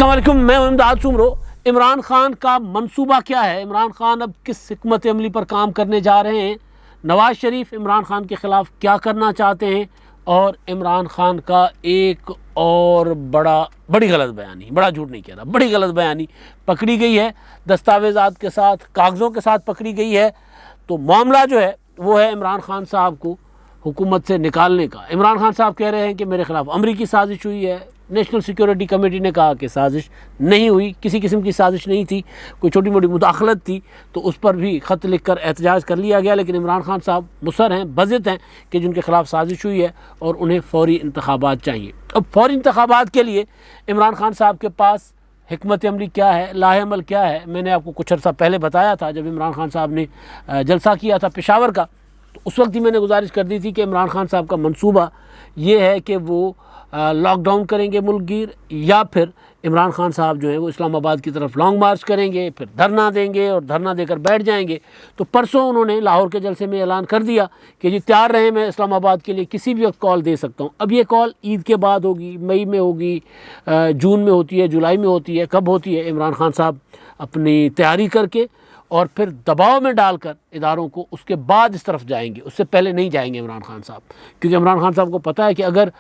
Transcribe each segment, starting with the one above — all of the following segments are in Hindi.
अस्सलाम वालेकुम, मैं इमदाद सुमरो। इमरान खान का मंसूबा क्या है? इमरान खान अब किस हिकमत अमली पर काम करने जा रहे हैं? नवाज़ शरीफ इमरान खान के ख़िलाफ़ क्या करना चाहते हैं? और इमरान खान का एक और बड़ी गलत बयानी, बड़ा झूठ नहीं कह रहा, बड़ी गलत बयानी पकड़ी गई है, दस्तावेज़ात के साथ, कागज़ों के साथ पकड़ी गई है। तो मामला जो है वो है इमरान खान साहब को हुकूमत से निकालने का। इमरान खान साहब कह रहे हैं कि मेरे ख़िलाफ़ अमरीकी साजिश हुई है। नेशनल सिक्योरिटी कमेटी ने कहा कि साजिश नहीं हुई, किसी किस्म की साजिश नहीं थी, कोई छोटी मोटी मुदाखलत थी, तो उस पर भी ख़त लिख कर एहतजाज कर लिया गया। लेकिन इमरान खान साहब मुसर हैं, बज़िद हैं कि जिनके ख़िलाफ़ साजिश हुई है और उन्हें फ़ौरी इंतखाबात चाहिए। अब फ़ौरी इंतखाबात के लिए इमरान खान साहब के पास हिकमत अमली क्या है, लाहेअमल क्या है? मैंने आपको कुछ अर्सा पहले बताया था, जब इमरान खान साहब ने जलसा किया था पेशावर का, तो उस वक्त ही मैंने गुजारिश कर दी थी कि इमरान खान साहब का मंसूबा ये है कि वो लॉकडाउन करेंगे मुल्क गिर, या फिर इमरान खान साहब जो है वो इस्लामाबाद की तरफ लॉन्ग मार्च करेंगे, फिर धरना देंगे और धरना देकर बैठ जाएंगे। तो परसों उन्होंने लाहौर के जलसे में ऐलान कर दिया कि जी तैयार रहें, मैं इस्लामाबाद के लिए किसी भी वक्त कॉल दे सकता हूँ। अब ये कॉल ईद के बाद होगी, मई में होगी, जून में होती है, जुलाई में होती है, कब होती है? इमरान खान साहब अपनी तैयारी करके और फिर दबाव में डालकर इदारों को उसके बाद इस तरफ जाएंगे, उससे पहले नहीं जाएंगे इमरान खान साहब। क्योंकि इमरान खान साहब को पता है कि अगर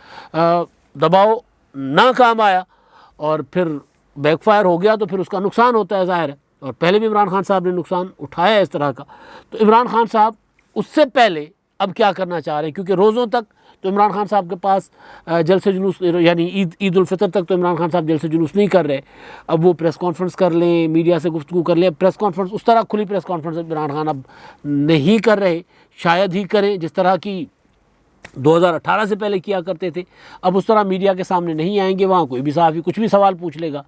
दबाव ना काम आया और फिर बैकफायर हो गया तो फिर उसका नुकसान होता है, ज़ाहिर है। और पहले भी इमरान खान साहब ने नुकसान उठाया है इस तरह का। तो इमरान खान साहब उससे पहले अब क्या करना चाह रहे हैं? क्योंकि रोज़ों तक तो इमरान खान साहब के पास जलसे जुलूस, यानी ईद उल फितर तक तो इमरान खान साहब जलसे जुलूस नहीं कर रहे। अब वो प्रेस कॉन्फ्रेंस कर लें, मीडिया से गुफ्तगू कर लें। प्रेस कॉन्फ्रेंस उस तरह खुली प्रेस कॉन्फ्रेंस इमरान खान अब नहीं कर रहे, शायद ही करें जिस तरह की 2018 से पहले किया करते थे। अब उस तरह मीडिया के सामने नहीं आएंगे, वहाँ कोई भी सहाफ़ी कुछ भी सवाल पूछ लेगा।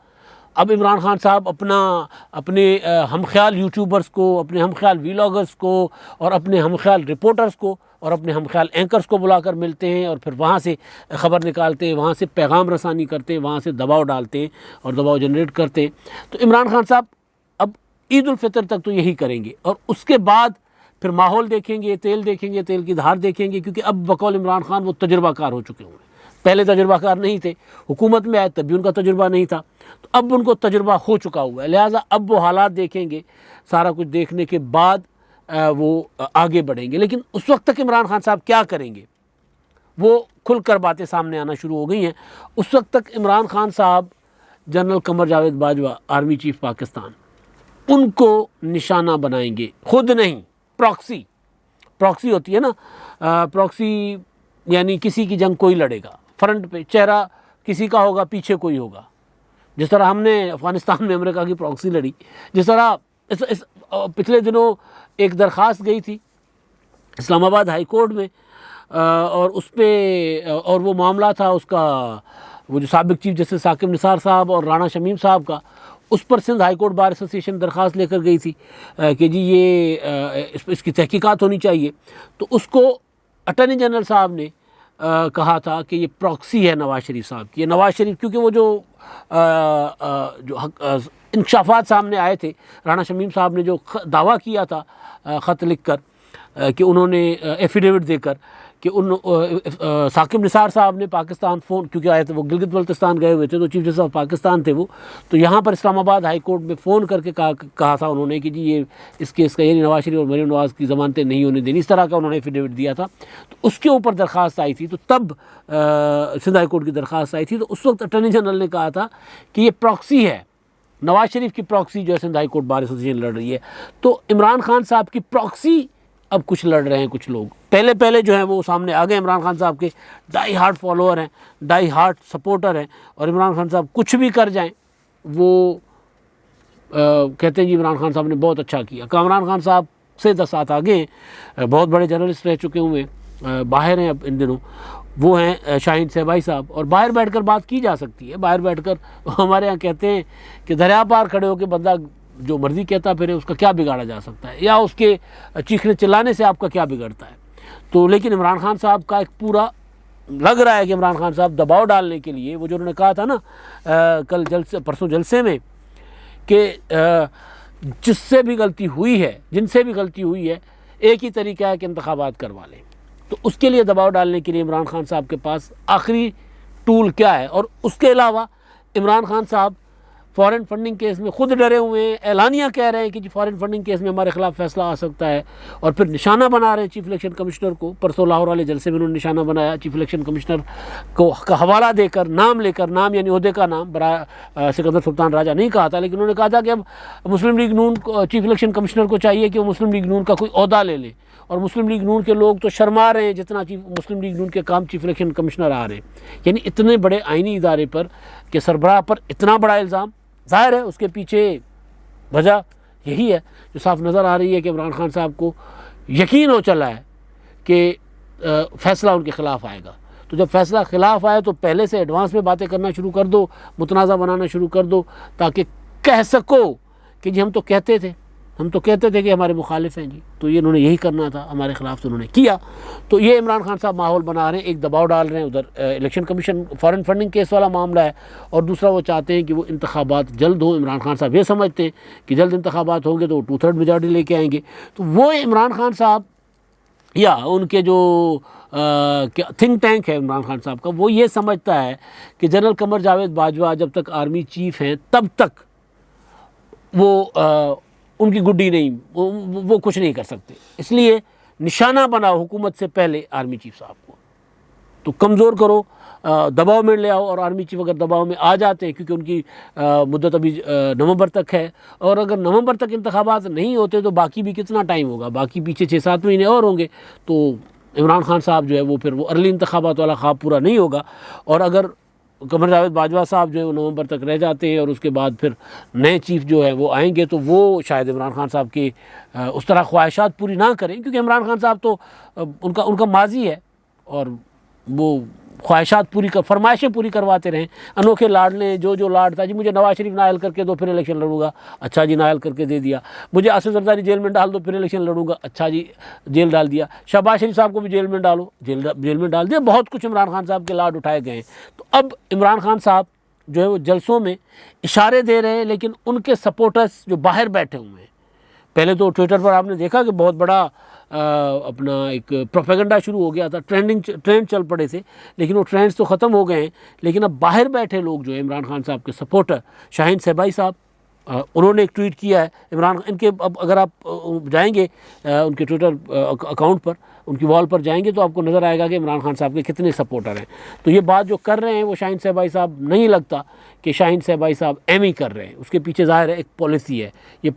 अब इमरान खान साहब अपने हम ख्याल यूट्यूबर्स को, अपने हम ख्याल वीलॉगर्स को और अपने हम ख्याल रिपोर्टर्स को और अपने हम ख्याल एंकर्स को बुलाकर मिलते हैं और फिर वहाँ से ख़बर निकालते हैं, वहाँ से पैगाम रसानी करते हैं, वहाँ से दबाव डालते हैं और दबाव जनरेट करते हैं। तो इमरान खान साहब अब ईद उल फितर तक तो यही करेंगे और उसके बाद फिर माहौल देखेंगे, तेल की धार देखेंगे। क्योंकि अब बकौल इमरान खान वो तजुर्बाकार हो चुके होंगे। पहले तजुर्बाकार नहीं थे, हुकूमत में आए तब भी उनका तजुर्बा नहीं था, तो अब उनको तजुर्बा हो चुका हुआ है। लिहाजा अब वो हालात देखेंगे, सारा कुछ देखने के बाद वो आगे बढ़ेंगे। लेकिन उस वक्त तक इमरान खान साहब क्या करेंगे, वो खुलकर बातें सामने आना शुरू हो गई हैं। उस वक्त तक इमरान खान साहब general Qamar Javed Bajwa, army chief Pakistan, उनको निशाना बनाएंगे। खुद नहीं, प्रॉक्सी होती है ना, प्रॉक्सी यानी किसी की जंग कोई लड़ेगा, फ्रंट पे चेहरा किसी का होगा, पीछे कोई होगा। जिस तरह हमने अफ़गानिस्तान में अमेरिका की प्रॉक्सी लड़ी, जिस तरह इस पिछले दिनों एक दरख्वास्त गई थी इस्लामाबाद हाई कोर्ट में, और उस पर और वो मामला था उसका, वो जो साबिक चीफ जस्टिस साकिब निसार साहब और राना शमीम साहब का, उस पर Sindh high court bar association दरख्वास्त लेकर गई थी कि जी ये इसकी तहकीकात होनी चाहिए। तो उसको अटॉर्नी जनरल साहब ने कहा था कि ये प्रॉक्सी है नवाज़ शरीफ साहब की। नवाज़ शरीफ क्योंकि वो जो इंकशाफात सामने आए थे, राना शमीम साहब ने जो दावा किया था ख़त लिख कर कि उन्होंने एफिडेविट देकर कि साकिब निसार साहब ने पाकिस्तान फ़ोन, क्योंकि आए थे वो गिलगित बल्तिस्तान गए हुए थे, तो चीफ जस्टिस ऑफ पाकिस्तान थे वो, तो यहाँ पर इस्लामाबाद हाई कोर्ट में फ़ोन करके कहा था उन्होंने कि जी ये इस केस का, यानी नवाज़ शरीफ और मरीम नवाज़ की ज़मानतें नहीं होने देनी, इस तरह का उन्होंने एफिडेविट दिया था। तो उसके ऊपर दरख्वास्त आई थी, तो तब सिंध हाई कोर्ट की दरख्वास्त आई थी। तो उस वक्त अटॉर्नी जनरल ने कहा था कि ये प्रॉक्सी है, नवाज़ शरीफ की प्रॉक्सी जो है Sindh high court bar association लड़ रही है। तो इमरान खान साहब की प्रॉक्सी अब कुछ लड़ रहे हैं कुछ लोग। पहले जो हैं वो सामने आ गए, इमरान खान साहब के डाई हार्ट फॉलोअर हैं, डाई हार्ट सपोर्टर हैं, और इमरान खान साहब कुछ भी कर जाएं वो कहते हैं जी इमरान खान साहब ने बहुत अच्छा किया। इमरान खान साहब से 10 साथ आगे हैं, बहुत बड़े जर्नलिस्ट रह चुके हुए, बाहर हैं अब इन दिनों, वो हैं शाहीन सहबाई साहब, और बाहर बैठकर बात की जा सकती है। बाहर बैठकर हमारे यहाँ कहते हैं कि दरिया पार खड़े होकर बंदा जो मर्ज़ी कहता फिरे, उसका क्या बिगाड़ा जा सकता है, या उसके चीखने चिल्लाने से आपका क्या बिगड़ता है। तो लेकिन इमरान खान साहब का एक पूरा लग रहा है कि इमरान खान साहब दबाव डालने के लिए, वो जो उन्होंने कहा था ना कल परसों जलसे में कि जिससे भी गलती हुई है, जिनसे भी गलती हुई है, एक ही तरीका है कि इंतखाबात करवा लें। तो उसके लिए दबाव डालने के लिए इमरान खान साहब के पास आखिरी टूल क्या है? और उसके अलावा इमरान खान साहब फ़ॉरेन फंडिंग केस में खुद डरे हुए हैं, ऐलानिया कह रहे हैं कि जी फ़ॉरेन फंडिंग केस में हमारे खिलाफ फैसला आ सकता है, और फिर निशाना बना रहे हैं चीफ इलेक्शन कमिश्नर को। परसों लाहौर वाले जलसे में उन्होंने निशाना बनाया चीफ इलेक्शन कमिश्नर को का हवाला देकर, नाम लेकर, नाम यानी ओहदे का नाम, बरा सिकंदर सुल्तान राजा नहीं कहा था, लेकिन उन्होंने कहा था कि अब मुस्लिम लीग नून चीफ इलेक्शन कमिश्नर को चाहिए कि वो मुस्लिम लीग नून का कोई ओहदा ले लें। और मुस्लिम लीग नून के लोग तो शर्मा रहे हैं जितना मुस्लिम लीग नून के काम चीफ इलेक्शन कमिश्नर आ रहे हैं। यानी इतने बड़े आइनी इदारे पर के सरबराह पर इतना बड़ा इल्ज़ाम, ज़ाहिर है उसके पीछे वजह यही है जो साफ नज़र आ रही है कि इमरान खान साहब को यकीन हो चला है कि फ़ैसला उनके ख़िलाफ़ आएगा। तो जब फ़ैसला ख़िलाफ़ आए तो पहले से एडवांस में बातें करना शुरू कर दो, मुतनाज़ा बनाना शुरू कर दो, ताकि कह सको कि जी हम तो कहते थे कि हमारे मुखालिफ हैं जी, तो ये इन्होंने यही करना था हमारे ख़िलाफ़, तो उन्होंने किया। तो ये इमरान खान साहब माहौल बना रहे हैं, एक दबाव डाल रहे हैं। उधर election commission foreign funding case वाला मामला है, और दूसरा वो चाहते हैं कि वो इंतखाबात जल्द हो। इमरान खान साहब ये समझते हैं कि जल्द इंतखाबात होंगे तो वो 2/3 मेजॉरिटी लेके आएंगे। तो वो इमरान खान साहब या उनके जो थिंक टैंक है इमरान खान साहब का, वो ये समझता है कि जनरल कमर जावेद बाजवा जब तक आर्मी चीफ़ हैं तब तक वो उनकी गुड्डी नहीं, वो कुछ नहीं कर सकते, इसलिए निशाना बनाओ हुकूमत से पहले आर्मी चीफ साहब को, तो कमज़ोर करो, दबाव में ले आओ। और आर्मी चीफ अगर दबाव में आ जाते हैं, क्योंकि उनकी मुद्दत अभी नवंबर तक है, और अगर नवंबर तक इंतखाबात नहीं होते तो बाकी भी कितना टाइम होगा, बाकी पीछे 6-7 महीने और होंगे, तो इमरान खान साहब जो है वो फिर वो अर्ली इंतखाबात वाला ख्वाब पूरा नहीं होगा। और अगर कमर जावेद बाजवा साहब जो है वो नवंबर तक रह जाते हैं और उसके बाद फिर नए चीफ जो है वो आएंगे, तो वो शायद इमरान खान साहब की उस तरह ख्वाहिशात पूरी ना करें, क्योंकि इमरान खान साहब तो उनका माजी है और वो ख्वाहिशात फरमाइशें पूरी करवाते रहें। अनोखे लाड लें, जो लाड था जी, मुझे नवाज शरीफ नायल करके दो फिर इलेक्शन लड़ूंगा, अच्छा जी नायल करके दे दिया। मुझे आसिफ जरदारी जेल में डाल दो फिर इलेक्शन लड़ूंगा, अच्छा जी जेल डाल दिया। शहबाज शरीफ साहब को भी जेल में डालो, जेल में डाल दिया। बहुत कुछ इमरान खान साहब के लाड उठाए गए हैं। तो अब इमरान खान साहब जो है वो जलसों में इशारे दे रहे हैं, लेकिन उनके सपोर्टर्स जो बाहर बैठे हुए हैं, पहले तो ट्विटर पर आपने देखा कि बहुत बड़ा अपना एक प्रोपेगेंडा शुरू हो गया था, ट्रेंड चल पड़े थे, लेकिन वो ट्रेंड्स तो ख़त्म हो गए हैं। लेकिन अब बाहर बैठे लोग जो है इमरान खान साहब के सपोर्टर, शाहीन सहबाई साहब, उन्होंने एक ट्वीट किया है इनके। अब अगर आप जाएंगे उनके ट्विटर अकाउंट पर, उनकी वॉल पर जाएंगे तो आपको नज़र आएगा कि इमरान खान साहब के कितने सपोर्टर हैं। तो ये बात जो कर रहे हैं वो शाहीन सहबाई साहब, नहीं लगता कि शाहीन सहबाई साहब एम ही कर रहे हैं, उसके पीछे ज़ाहिर है एक पॉलिसी है ये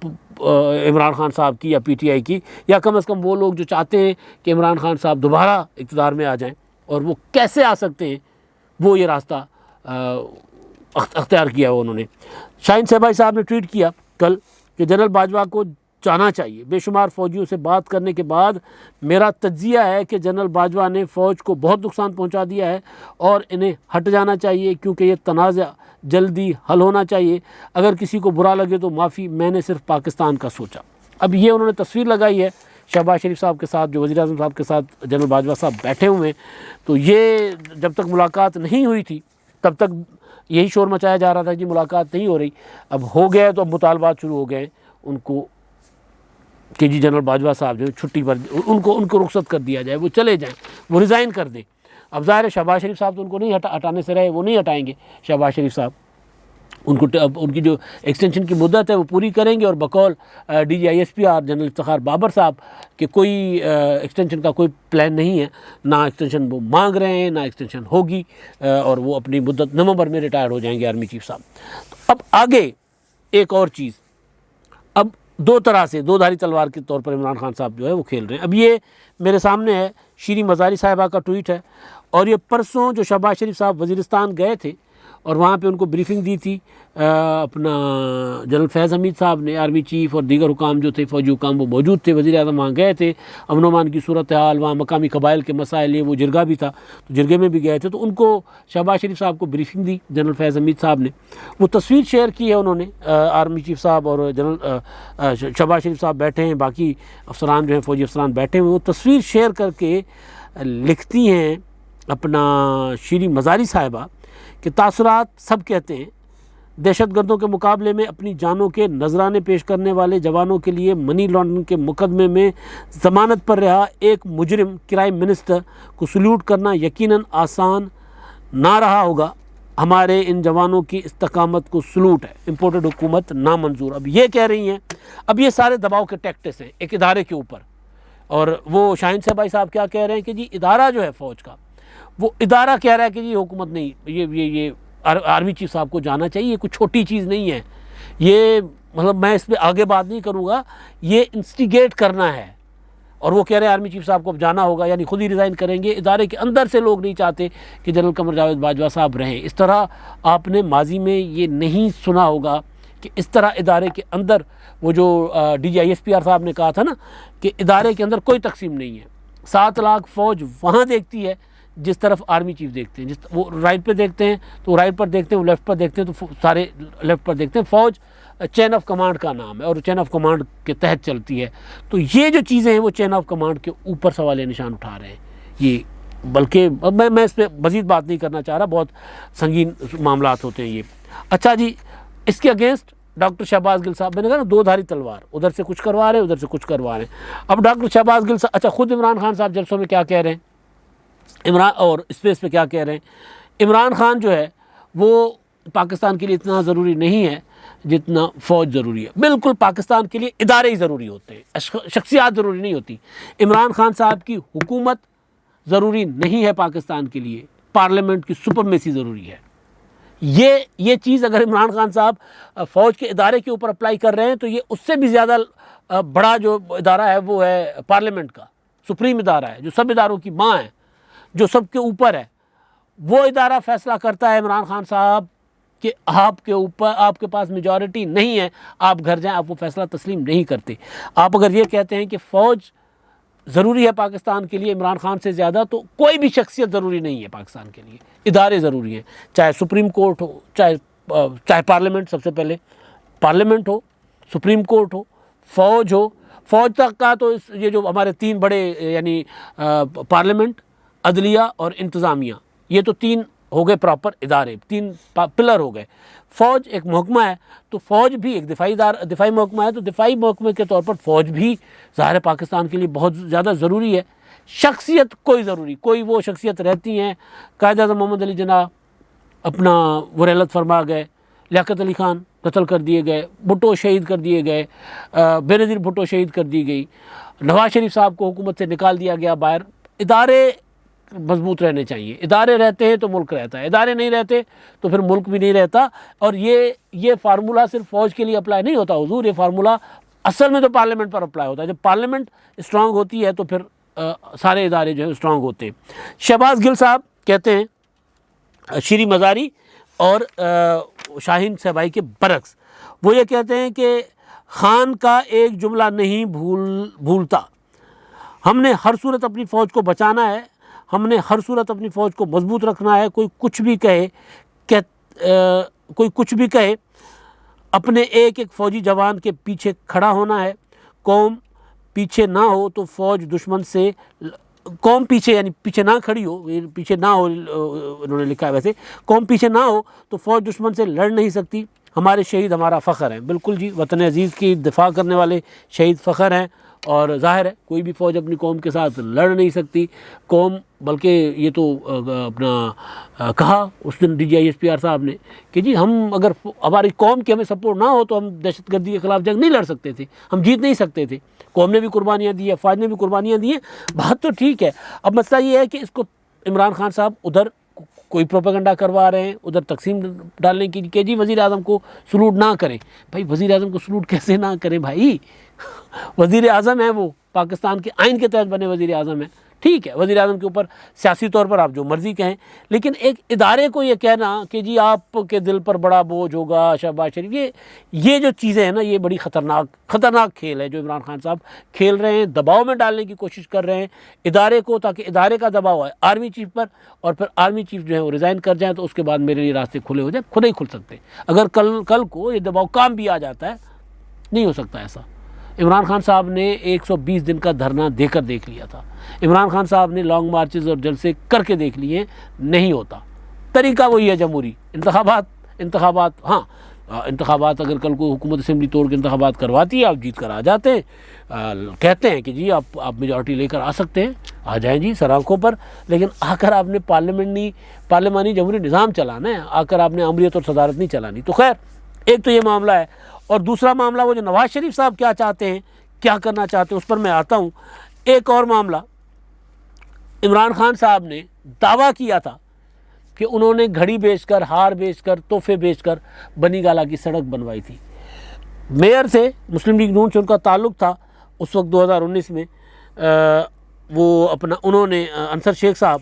इमरान खान साहब की या पीटीआई की, या कम से कम वो लोग जो चाहते हैं कि इमरान खान साहब दोबारा इक़्तिदार में आ जाएं। और वो कैसे आ सकते हैं, वो ये रास्ता अख्तियार किया है उन्होंने। शाहीन सहबाई साहब ने ट्वीट किया कल कि जनरल बाजवा को जाना चाहिए। बेशुमार फ़ौजियों से बात करने के बाद मेरा तज्जिया है कि जनरल बाजवा ने फ़ौज को बहुत नुकसान पहुंचा दिया है और इन्हें हट जाना चाहिए, क्योंकि ये तनाज़ा जल्दी हल होना चाहिए। अगर किसी को बुरा लगे तो माफ़ी, मैंने सिर्फ पाकिस्तान का सोचा। अब ये उन्होंने तस्वीर लगाई है शहबाज शरीफ साहब के साथ, जो वज़ीर आज़म साहब के साथ जनरल बाजवा साहब बैठे हुए हैं। तो ये जब तक मुलाकात नहीं हुई थी तब तक यही शोर मचाया जा रहा था कि मुलाकात नहीं हो रही। अब हो गया तो अब मुतालबात शुरू हो गए उनको कि जी जनरल बाजवा साहब जो छुट्टी पर, उनको रुख्सत कर दिया जाए, वो चले जाएं, वो रिज़ाइन कर दें। अब ज़ाहिर है शहबाज शरीफ साहब तो उनको नहीं हटाने से रहे, वो नहीं हटाएंगे शहबाज शरीफ साहब। उनकी जो एक्सटेंशन की मुद्दत है वो पूरी करेंगे, और बकौल DGISP जनरल इफ्तिखार बाबर साहब कि कोई एक्सटेंशन का कोई प्लान नहीं है, ना एक्सटेंशन वो मांग रहे हैं, ना एक्सटेंशन होगी, और वो अपनी मुद्दत नवंबर में रिटायर हो जाएंगे आर्मी चीफ साहब। तो अब आगे एक और चीज़, अब दो तरह से दोधारी तलवार के तौर पर इमरान खान साहब जो है वो खेल रहे हैं। अब ये मेरे सामने है, शीरी मज़ारी साहिबा का ट्वीट है, और ये परसों जो शहबाज शरीफ साहब वज़ीरिस्तान गए थे और वहाँ पे उनको ब्रीफिंग दी थी अपना जनरल फैज़ हमीद साहब ने, आर्मी चीफ और दीगर हुकाम जो थे, फ़ौजी हुकाम वो मौजूद थे। वज़ीर आज़म वहाँ गए थे, अमन अमान की सूरत हाल, वहाँ मकामी कबाइल के मसाइल, वो जिरगा भी था तो जिरगे में भी गए थे, तो उनको शहबाज शरीफ साहब को ब्रीफिंग दी जनरल फैज़ हमीद साहब ने। वो तस्वीर शेयर की है उन्होंने, आर्मी चीफ साहब और जनरल शहबाज शरीफ साहब बैठे हैं, बाकी अफसरान जो हैं फ़ौजी अफसरान बैठे हैं। वो तस्वीर शेयर करके लिखती हैं अपना शीरी मज़ारी साहिबा कि तासुरात सब कहते हैं, दहशतगर्दों के मुकाबले में अपनी जानों के नजराने पेश करने वाले जवानों के लिए मनी लॉन्ड्रिंग के मुकदमे में ज़मानत पर रहा एक मुजरिम क्राइम मिनिस्टर को सल्यूट करना यकीनन आसान ना रहा होगा। हमारे इन जवानों की इस्तकामत को सलूट है, इम्पोर्टेड हुकूमत नामंजूर। अब ये कह रही हैं, अब ये सारे दबाव के टैक्टिक्स हैं एक इदारे के ऊपर। और वो शाहीन भाई साहब क्या कह रहे हैं कि जी इदारा जो है फ़ौज का, वो इदारा कह रहा है कि जी हुकूमत नहीं, ये आर्मी चीफ साहब को जाना चाहिए, ये कुछ छोटी चीज़ नहीं है, ये मतलब मैं इस पर आगे बात नहीं करूँगा, ये इंस्टिगेट करना है। और वो कह रहे हैं आर्मी चीफ साहब को अब जाना होगा, यानी खुद ही रिज़ाइन करेंगे। इदारे के अंदर से लोग नहीं चाहते कि जनरल कमर जावेद बाजवा साहब रहें। इस तरह आपने माजी में ये नहीं सुना होगा कि इस तरह इदारे के अंदर वो जो DGISPR साहब ने कहा था ना कि इदारे के अंदर कोई तकसीम नहीं है। 7 लाख फ़ौज वहाँ देखती है जिस तरफ आर्मी चीफ देखते हैं, जिस वो राइट पे देखते हैं तो वो राइट पर देखते हैं, वो लेफ़्ट पर देखते हैं तो सारे लेफ़्ट पर देखते हैं। फ़ौज चेन ऑफ कमांड का नाम है और चेन ऑफ कमांड के तहत चलती है। तो ये जो चीज़ें हैं वो चेन ऑफ कमांड के ऊपर सवाल निशान उठा रहे हैं ये, बल्कि मैं इस पर मज़ीद बात नहीं करना चाह रहा, बहुत संगीन मामलात होते हैं ये। अच्छा जी, इसके अगेंस्ट डॉक्टर शहबाज गिल साहब, मैंने कहा ना 2 धारी तलवार, उधर से कुछ करवा रहे हैं, उधर से कुछ करवा रहे हैं। अब डॉक्टर शहबाज गिल साहब, अच्छा खुद इमरान खान साहब जलसों में क्या कह रहे हैं, इमरान और स्पेस पे क्या कह रहे हैं, इमरान खान जो है वो पाकिस्तान के लिए इतना ज़रूरी नहीं है जितना फ़ौज ज़रूरी है। बिल्कुल पाकिस्तान के लिए इदारे ही ज़रूरी होते हैं, शख्सियात ज़रूरी नहीं होती। इमरान खान साहब की हुकूमत ज़रूरी नहीं है पाकिस्तान के लिए, पार्लियामेंट की सुपरमेसी ज़रूरी है। ये चीज़ अगर इमरान खान साहब फ़ौज के इदारे के ऊपर अप्लाई कर रहे हैं तो ये उससे भी ज़्यादा बड़ा जो इदारा है वो है पार्लियामेंट का, सुप्रीम इदारा है, जो सब इदारों की माँ है, जो सब के ऊपर है। वो इदारा फ़ैसला करता है इमरान खान साहब कि आपके ऊपर, आपके पास मेजॉरिटी नहीं है, आप घर जाएं, आप वो फ़ैसला तस्लीम नहीं करते। आप अगर ये कहते हैं कि फ़ौज ज़रूरी है पाकिस्तान के लिए इमरान खान से ज़्यादा, तो कोई भी शख्सियत ज़रूरी नहीं है पाकिस्तान के लिए, इदारे ज़रूरी हैं। चाहे सुप्रीम कोर्ट हो, चाहे पार्लियामेंट, सबसे पहले पार्लियामेंट हो, सुप्रीम कोर्ट हो, फ़ौज हो। फ़ौज तक का तो ये जो हमारे 3 बड़े यानी पार्लियामेंट, अदलिया और इंतज़ामिया, ये तो 3 हो गए प्रॉपर इदारे, 3 पिलर हो गए। फ़ौज एक महकमा है, तो फ़ौज भी एक दिफाई महकमा है, तो दिफाई महकमे के तौर पर फ़ौज भी ज़ाहिर पाकिस्तान के लिए बहुत ज़्यादा ज़रूरी है। शख्सियत कोई वो शख्सियत रहती हैं, कायद-ए-आज़म मोहम्मद अली जिन्ना अपना वरेलत फरमा गए, लियाकत अली खान कत्ल कर दिए गए, भुट्टो शहीद कर दिए गए, बेनज़ीर भुट्टो शहीद कर दी गई, नवाज़ शरीफ साहब को हुकूमत से निकाल दिया गया बाहर। इदारे मजबूत रहने चाहिए, इदारे रहते हैं तो मुल्क रहता है, इदारे नहीं रहते तो फिर मुल्क भी नहीं रहता। और ये फार्मूला सिर्फ फ़ौज के लिए अप्लाई नहीं होता हुजूर, ये फार्मूला असल में तो पार्लियामेंट पर अप्लाई होता है। जब पार्लियामेंट स्ट्रांग होती है तो फिर सारे इदारे जो है स्ट्रांग होते हैं। शहबाज गिल साहब कहते हैं श्री मज़ारी और शाहीन भाई के बरक्स, वो ये कहते हैं कि खान का एक जुमला नहीं भूलता, हमने हर सूरत अपनी फ़ौज को बचाना है, हमने हर सूरत अपनी फ़ौज को मजबूत रखना है। कोई कुछ भी कहे अपने एक एक फ़ौजी जवान के पीछे खड़ा होना है। कौम पीछे ना हो तो फ़ौज दुश्मन से, कौम पीछे यानी पीछे ना खड़ी हो, पीछे ना हो उन्होंने लिखा है, वैसे कौम पीछे ना हो तो फ़ौज दुश्मन से लड़ नहीं सकती। हमारे शहीद हमारा फ़ख्र हैं। बिल्कुल जी, वतन अज़ीज़ की दिफा करने वाले शहीद फ़ख्र हैं। और ज़ाहिर है कोई भी फ़ौज अपनी कौम के साथ लड़ नहीं सकती। कौम, बल्कि ये तो अपना कहा उस दिन DGISPR साहब ने कि जी हम अगर हमारी कौम की हमें सपोर्ट ना हो तो हम दहशतगर्दी के ख़िलाफ़ जंग नहीं लड़ सकते थे, हम जीत नहीं सकते थे। कौम ने भी कुर्बानियाँ दी है, फ़ौज ने भी कुर्बानियाँ दी हैं, बात तो ठीक है। अब मसला ये है कि इसको इमरान खान साहब उधर कोई प्रोपेगेंडा करवा रहे हैं, उधर तकसीम डालने की कि जी वज़ीर आज़म को सलूट ना करें। भाई वज़ीर आज़म को सलूट कैसे ना करें भाई, वज़ीर आज़म है, वो पाकिस्तान के आइन के तहत बने वज़ीर आज़म है। ठीक है, वज़ीर आज़म के ऊपर सियासी तौर पर आप जो मर्ज़ी कहें, लेकिन एक इदारे को ये कहना कि जी आपके दिल पर बड़ा बोझ होगा शहबाज शरीफ, ये जो चीज़ें हैं ना, ये बड़ी ख़तरनाक खेल है जो इमरान खान साहब खेल रहे हैं। दबाव में डालने की कोशिश कर रहे हैं इदारे को, ताकि इदारे का दबाव आए आर्मी चीफ पर, और फिर आर्मी चीफ जो है वो रिज़ाइन कर जाए तो उसके बाद मेरे लिए रास्ते खुले हो जाए। खुद ही खुल सकते, अगर कल को ये दबाव काम भी आ जाता है, नहीं हो सकता ऐसा। इमरान खान साहब ने 120 दिन का धरना देकर देख लिया था, इमरान खान साहब ने लॉन्ग मार्चेस और जलसे करके देख लिए, नहीं होता। तरीका वही है जमहूरी इंतखाबात। हाँ, इंतखाबात अगर कल को हुकूमत असम्बली तोड़ के इंतखाबात करवाती है, आप जीत कर आ जाते हैं, कहते हैं कि जी आप मेजॉरिटी लेकर आ सकते हैं, आ जाएं जी सर आंखों पर, लेकिन आकर आपने पार्लिमानी जमहूरी निज़ाम चलाना है, आकर आपने अमरीत और सदारत नहीं चलानी। तो खैर एक तो ये मामला है, और दूसरा मामला वो जो नवाज़ शरीफ साहब क्या चाहते हैं, क्या करना चाहते हैं, उस पर मैं आता हूँ। एक और मामला, इमरान खान साहब ने दावा किया था कि उन्होंने घड़ी बेचकर, हार बेचकर, तोहफे बेचकर बनी गाला की सड़क बनवाई थी। मेयर से, मुस्लिम लीग नून से उनका ताल्लुक़ था उस वक्त 2019 में। वो अपना उन्होंने अंसर शेख साहब,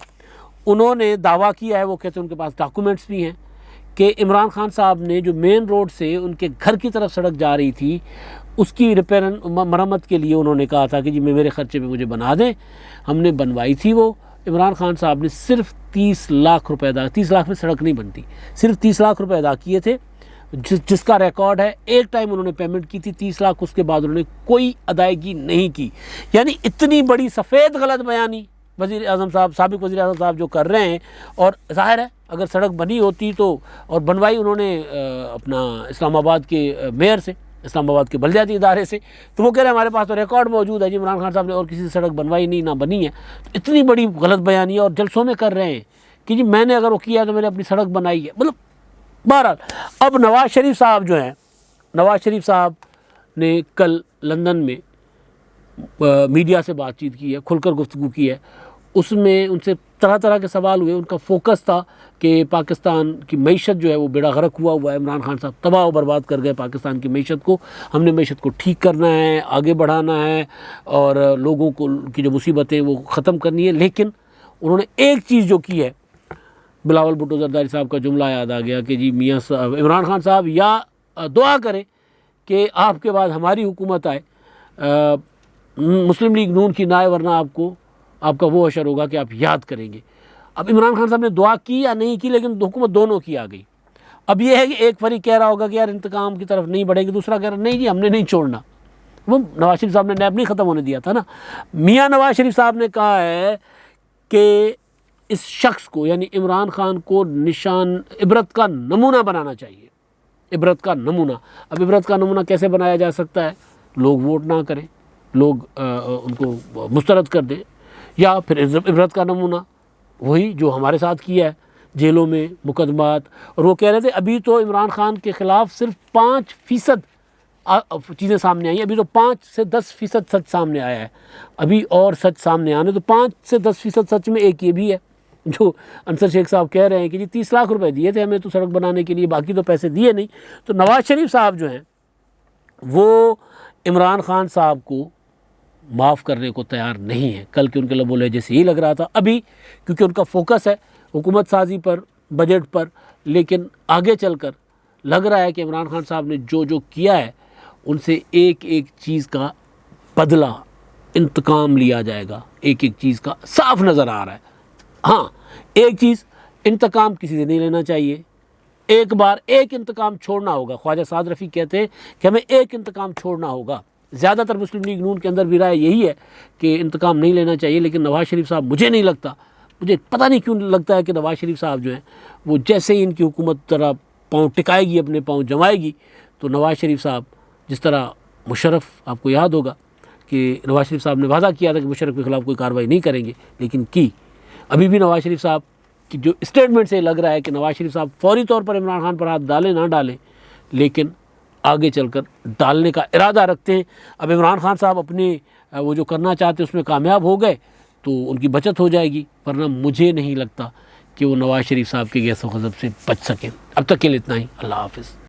उन्होंने दावा किया है, वो कहते हैं उनके पास डॉक्यूमेंट्स भी हैं कि इमरान खान साहब ने जो मेन रोड से उनके घर की तरफ सड़क जा रही थी, उसकी रिपेयर मरम्मत के लिए उन्होंने कहा था कि जी मेरे ख़र्चे में मुझे बना दें। हमने बनवाई थी वो। इमरान खान साहब ने सिर्फ 30 लाख रुपए अदा, 30 लाख में सड़क नहीं बनती, सिर्फ 30 लाख रुपए अदा किए थे, जिसका रिकॉर्ड है। एक टाइम उन्होंने पेमेंट की थी 30 लाख, उसके बाद उन्होंने कोई अदायगी नहीं की। यानी इतनी बड़ी सफ़ेद गलत बयानी वज़ीर आज़म साहब, साबिक़ वज़ीर आज़म साहब जो कर रहे हैं। और ज़ाहिर है अगर सड़क बनी होती तो, और बनवाई उन्होंने अपना इस्लामाबाद के मेयर से, इस्लामाबाद के बलदियाती इदारे से, तो वो कह रहे हैं हमारे पास तो रिकॉर्ड मौजूद है जी, इमरान खान साहब ने और किसी से सड़क बनवाई नहीं, ना बनी है। तो इतनी बड़ी गलत बयानी है, और जलसों में कर रहे हैं कि जी मैंने अगर वो किया तो मैंने अपनी सड़क बनाई है। मतलब बहरहाल अब नवाज़ शरीफ साहब जो हैं, नवाज़ शरीफ साहब ने कल लंदन में मीडिया से बातचीत की है, खुलकर गुफ्तगू की है। उसमें उनसे तरह तरह के सवाल हुए। उनका फोकस था कि पाकिस्तान की मईशत जो है वो बेड़ा गर्क हुआ है, इमरान खान साहब तबाह बर्बाद कर गए पाकिस्तान की मईशत को, हमने मईशत को ठीक करना है, आगे बढ़ाना है, और लोगों को की जो मुसीबतें वो ख़त्म करनी है। लेकिन उन्होंने एक चीज़ जो की है, बिलावल भुट्टो जरदारी साहब का जुमला याद आ गया कि जी मियाँ साहब, इमरान खान साहब या दुआ करें कि आपके बाद हमारी हुकूमत आए, मुस्लिम लीग नून की ना आए, वरना आपका वो असर होगा कि आप याद करेंगे। अब इमरान खान साहब ने दुआ की या नहीं की, लेकिन हुकूमत दोनों की आ गई। अब ये है कि एक फरीक कह रहा होगा कि यार इंतकाम की तरफ नहीं बढ़ेगी, दूसरा कह रहा नहीं जी हमने नहीं छोड़ना। वो नवाज शरीफ साहब ने नैब नहीं ख़त्म होने दिया था ना। मियाँ नवाज शरीफ साहब ने कहा है कि इस शख्स को, यानी इमरान खान को निशान इबरत का नमूना बनाना चाहिए, इबरत का नमूना। अब इबरत का नमूना कैसे बनाया जा सकता है? लोग वोट ना करें, लोग उनको मुस्तरद कर दें, या फिर इबरत का नमूना वही जो हमारे साथ किया है, जेलों में मुकदमात। और वो कह रहे थे अभी तो इमरान खान के ख़िलाफ़ सिर्फ 5% चीज़ें सामने आई हैं, अभी तो 5 से 10% सच सामने आया है, अभी और सच सामने आने। तो 5 से 10% सच में एक ये भी है जो अंसर शेख साहब कह रहे हैं कि जी 30 लाख रुपए दिए थे हमें तो सड़क बनाने के लिए, बाकी तो पैसे दिए नहीं। तो नवाज़ शरीफ साहब जो हैं वो इमरान खान साहब को माफ़ करने को तैयार नहीं है। कल के उनके लबो लहजे से यही लग रहा था। अभी क्योंकि उनका फोकस है हुकूमत साजी पर, बजट पर, लेकिन आगे चलकर लग रहा है कि इमरान खान साहब ने जो जो किया है उनसे एक एक चीज़ का बदला, इंतकाम लिया जाएगा, एक एक चीज़ का साफ नज़र आ रहा है। हाँ, एक चीज़, इंतकाम किसी से नहीं लेना चाहिए, एक बार एक इंतकाम छोड़ना होगा। ख्वाजा साद रफ़ी कहते हैं कि हमें एक इंतकाम छोड़ना होगा। ज़्यादातर मुस्लिम लीग नून के अंदर भी राय यही है कि इंतकाम नहीं लेना चाहिए। लेकिन नवाज़ शरीफ साहब, मुझे नहीं लगता, मुझे पता नहीं क्यों लगता है कि नवाज़ शरीफ साहब जो हैं वो जैसे ही इनकी हुकूमत तरह पाँव टिकाएगी, अपने पाँव जमाएगी, तो नवाज़ शरीफ साहब जिस तरह मुशर्रफ, आपको याद होगा कि नवाज़ शरीफ साहब ने वादा किया था कि मुशर्रफ के ख़िलाफ़ कोई कार्रवाई नहीं करेंगे, लेकिन की। अभी भी नवाज़ शरीफ साहब की जो स्टेटमेंट से लग रहा है कि नवाज़ शरीफ साहब फौरी तौर पर इमरान खान पर हाथ डालें ना डालें, लेकिन आगे चलकर डालने का इरादा रखते हैं। अब इमरान खान साहब अपने वो जो करना चाहते उसमें कामयाब हो गए तो उनकी बचत हो जाएगी, वरना मुझे नहीं लगता कि वो नवाज़ शरीफ साहब के गैस व ग़ज़ब से बच सकें। अब तक के लिए इतना ही। अल्लाह हाफ़िज़।